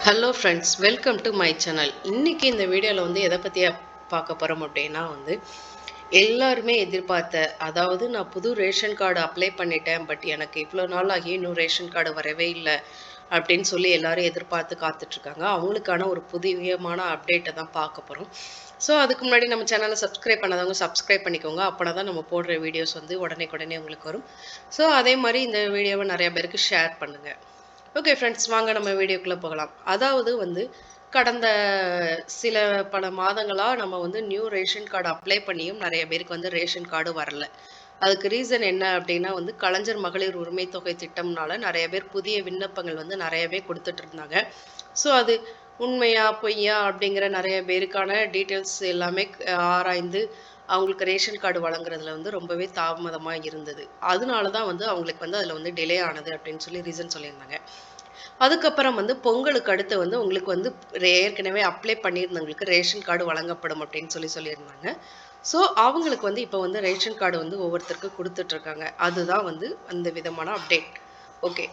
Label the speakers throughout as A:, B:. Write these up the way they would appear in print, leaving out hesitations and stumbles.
A: Hello friends, welcome to my channel. இன்றைக்கி இந்த வீடியோவில் வந்து எதை பற்றி பார்க்க போகிறோம் அப்படின்னா வந்து எல்லாருமே எதிர்பார்த்த, அதாவது நான் புது ரேஷன் கார்டு அப்ளை பண்ணிட்டேன், பட் எனக்கு இவ்வளோ நாள் ஆகி இன்னும் ரேஷன் கார்டு வரவே இல்லை அப்படின்னு சொல்லி எல்லாரும் எதிர்பார்த்து காத்துட்ருக்காங்க. அவங்களுக்கான ஒரு புதியமான அப்டேட்டை தான் பார்க்க போகிறோம். ஸோ அதுக்கு முன்னாடி நம்ம சேனலை சப்ஸ்கிரைப் பண்ணாதவங்க சப்ஸ்கிரைப் பண்ணிக்கோங்க. அப்போனா தான் நம்ம போடுற வீடியோஸ் வந்து உடனே உங்களுக்கு வரும். ஸோ அதே மாதிரி இந்த வீடியோவை நிறையா பேருக்கு ஷேர் பண்ணுங்கள். ஓகே ஃப்ரெண்ட்ஸ், வாங்க நம்ம வீடியோக்குள்ளே போகலாம். அதாவது வந்து கடந்த சில பல மாதங்களாக நம்ம வந்து நியூ ரேஷன் கார்டு அப்ளை பண்ணியும் நிறைய பேருக்கு வந்து ரேஷன் கார்டு வரல. அதுக்கு ரீசன் என்ன அப்படின்னா வந்து கலைஞர் மகளிர் உரிமை தொகை திட்டம்னால நிறைய பேர் புதிய விண்ணப்பங்கள் வந்து நிறையவே கொடுத்துட்டு இருந்தாங்க. ஸோ அது உண்மையா பொய்யா அப்படிங்கிற நிறைய பேருக்கான டீட்டெயில்ஸ் எல்லாமே ஆராய்ந்து அவங்களுக்கு ரேஷன் கார்டு வழங்குறதுல வந்து ரொம்பவே தாமதமாக இருந்தது. அதனால தான் வந்து அவங்களுக்கு வந்து அதில் வந்து டிலே ஆனது அப்படின்னு சொல்லி ரீசன் சொல்லியிருந்தாங்க. அதுக்கப்புறம் வந்து பொங்கலுக்கு அடுத்து வந்து உங்களுக்கு வந்து ஏற்கனவே அப்ளை பண்ணியிருந்தவங்களுக்கு ரேஷன் கார்டு வழங்கப்படும் அப்படின்னு சொல்லியிருந்தாங்க. ஸோ அவங்களுக்கு வந்து இப்போ வந்து ரேஷன் கார்டு வந்து ஒவ்வொருத்தருக்கு கொடுத்துட்ருக்காங்க. அதுதான் வந்து அந்த விதமான அப்டேட். ஓகே,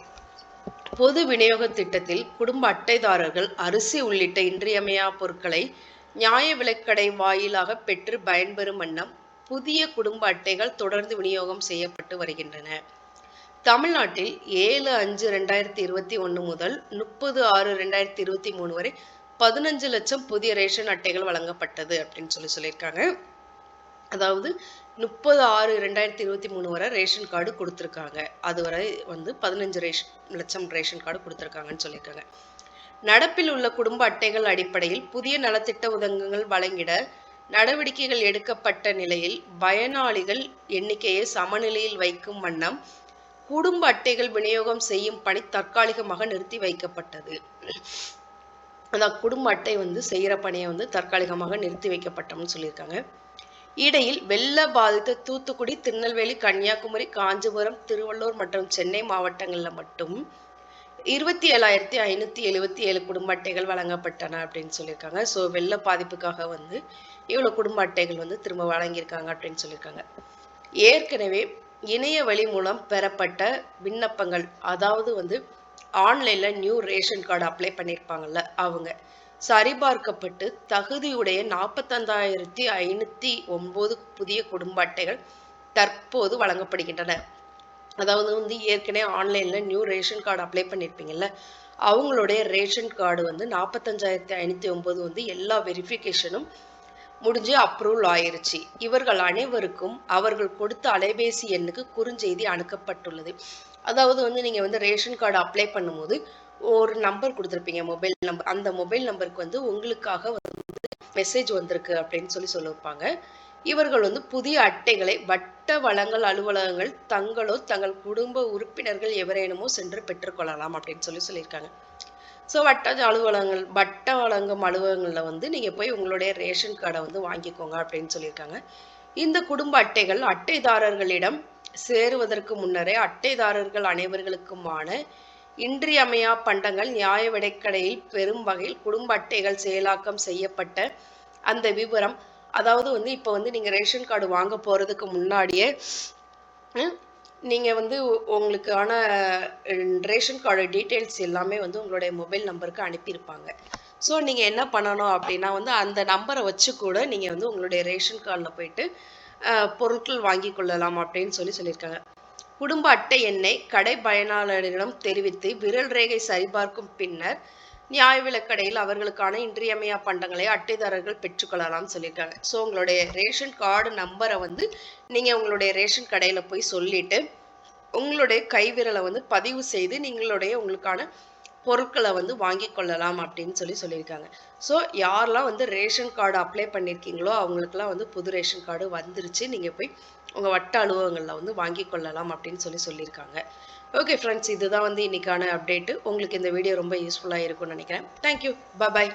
A: பொது விநியோக திட்டத்தில் குடும்ப அட்டைதாரர்கள் அரிசி உள்ளிட்ட இன்றியமையா பொருட்களை நியாய விலைக்கடை வாயிலாக பெற்று பயன்பெறும் வண்ணம் புதிய குடும்ப அட்டைகள் தொடர்ந்து விநியோகம் செய்யப்பட்டு வருகின்றன. தமிழ்நாட்டில் 7/5/2021 முதல் 30/6/2023 வரை 15 லட்சம் புதிய ரேஷன் அட்டைகள் வழங்கப்பட்டது அப்படின்னு சொல்லியிருக்காங்க. அதாவது 30/6/2023 வரை ரேஷன் கார்டு கொடுத்துருக்காங்க. அதுவரை வந்து 15 லட்சம் ரேஷன் கார்டு கொடுத்துருக்காங்கன்னு சொல்லியிருக்காங்க. நடப்பில் உள்ள குடும்ப அட்டைகள் அடிப்படையில் புதிய நலத்திட்ட உதவிகள் வழங்கிட நடவடிக்கைகள் எடுக்கப்பட்ட நிலையில் பயனாளிகள் எண்ணிக்கையை சமநிலையில் வைக்கும் வண்ணம் குடும்ப அட்டைகள் விநியோகம் செய்யும் பணி தற்காலிகமாக நிறுத்தி வைக்கப்பட்டது. அதான் குடும்ப அட்டை வந்து செய்கிற பணியை வந்து தற்காலிகமாக நிறுத்தி வைக்கப்பட்டோம்னு சொல்லியிருக்காங்க. இடையில் வெள்ள பாதித்த தூத்துக்குடி, திருநெல்வேலி, கன்னியாகுமரி, காஞ்சிபுரம், திருவள்ளூர் மற்றும் சென்னை மாவட்டங்களில் மட்டும் 27,577 குடும்ப அட்டைகள் வழங்கப்பட்டன அப்படின்னு சொல்லியிருக்காங்க. ஸோ வெள்ள பாதிப்புக்காக வந்து இவ்வளோ குடும்ப அட்டைகள் வந்து திரும்ப வழங்கியிருக்காங்க அப்படின்னு சொல்லியிருக்காங்க. ஏற்கனவே இணைய வழி மூலம் பெறப்பட்ட விண்ணப்பங்கள், அதாவது வந்து ஆன்லைனில் நியூ ரேஷன் கார்டு அப்ளை பண்ணியிருப்பாங்கல்ல, அவங்க சரிபார்க்கப்பட்டு தகுதியுடைய 45,509 புதிய குடும்ப அட்டைகள் தற்போது வழங்கப்படுகின்றன. அதாவது வந்து ஏற்கனவே ஆன்லைனில் நியூ ரேஷன் கார்டு அப்ளை பண்ணியிருப்பீங்கல்ல, அவங்களுடைய ரேஷன் கார்டு வந்து 45,509 வந்து எல்லா வெரிஃபிகேஷனும் முடிஞ்சு அப்ரூவல் ஆயிருச்சு. இவர்கள் அனைவருக்கும் அவர்கள் கொடுத்த அலைபேசி எண்ணுக்கு குறுஞ்செய்தி அனுப்பப்பட்டுள்ளது. அதாவது வந்து நீங்கள் வந்து ரேஷன் கார்டு அப்ளை பண்ணும்போது ஒரு நம்பர் கொடுத்துருப்பீங்க, மொபைல் நம்பர். அந்த மொபைல் நம்பருக்கு வந்து உங்களுக்காக வந்து மெசேஜ் வந்திருக்கு அப்படின்னு சொல்லியிருப்பாங்க. இவர்கள் வந்து புதிய அட்டைகளை வட்ட வழங்கல் அலுவலகங்கள் தங்களோ தங்கள் குடும்ப உறுப்பினர்கள் எவரேனுமோ சென்று பெற்றுக்கொள்ளலாம் அப்படின்னு சொல்லியிருக்காங்க. ஸோ வட்ட வழங்கும் அலுவலகங்களில் வந்து நீங்கள் போய் உங்களுடைய ரேஷன் கார்டை வந்து வாங்கிக்கோங்க அப்படின்னு சொல்லியிருக்காங்க. இந்த குடும்ப அட்டைகள் அட்டைதாரர்களிடம் சேருவதற்கு முன்னரே அட்டைதாரர்கள் அனைவர்களுக்குமான இன்றியமையா பண்டங்கள் நியாய விலைக்கடையில் பெரும் வகையில் குடும்ப அட்டைகள் செயலாக்கம் செய்யப்பட்ட அந்த விவரம், அதாவது வந்து இப்போ வந்து நீங்கள் ரேஷன் கார்டு வாங்க போகிறதுக்கு முன்னாடியே நீங்கள் வந்து உங்களுக்கான ரேஷன் கார்டு டீட்டெயில்ஸ் எல்லாமே வந்து உங்களுடைய மொபைல் நம்பருக்கு அனுப்பியிருப்பாங்க. ஸோ நீங்கள் என்ன பண்ணணும் அப்படின்னா வந்து அந்த நம்பரை வச்சு கூட நீங்கள் வந்து உங்களுடைய ரேஷன் கார்டில் போயிட்டு பொருட்கள் வாங்கி கொள்ளலாம் அப்படின்னு சொல்லியிருக்காங்க. குடும்ப அட்டை எண்ணை கடை பயனாளரிடம் தெரிவித்து விரல் ரேகை சரிபார்க்கும் பின்னர் நியாய விலைக்கடையில் அவர்களுக்கான இன்றியமையா பண்டங்களை அட்டைதாரர்கள் பெற்றுக்கொள்ளலாம்னு சொல்லியிருக்காங்க. ஸோ உங்களுடைய ரேஷன் கார்டு நம்பரை வந்து நீங்கள் உங்களுடைய ரேஷன் கடையில் போய் சொல்லிட்டு உங்களுடைய கைவிரலை வந்து பதிவு செய்து உங்களுக்கான பொருட்களை வந்து வாங்கி கொள்ளலாம் அப்படின்னு சொல்லியிருக்காங்க. ஸோ யாரெல்லாம் வந்து ரேஷன் கார்டு அப்ளை பண்ணியிருக்கீங்களோ அவங்களுக்குலாம் வந்து புது ரேஷன் கார்டு வந்துருச்சு. நீங்கள் போய் உங்கள் வட்ட அலுவலகங்களில் வந்து வாங்கி கொள்ளலாம் அப்படின்னு சொல்லியிருக்காங்க. ஓகே ஃப்ரெண்ட்ஸ், இதுதான் வந்து இன்னைக்கான அப்டேட்டு. உங்களுக்கு இந்த வீடியோ ரொம்ப யூஸ்ஃபுல்லாக இருக்கும்னு நினைக்கிறேன். தேங்க்யூ, பாய்.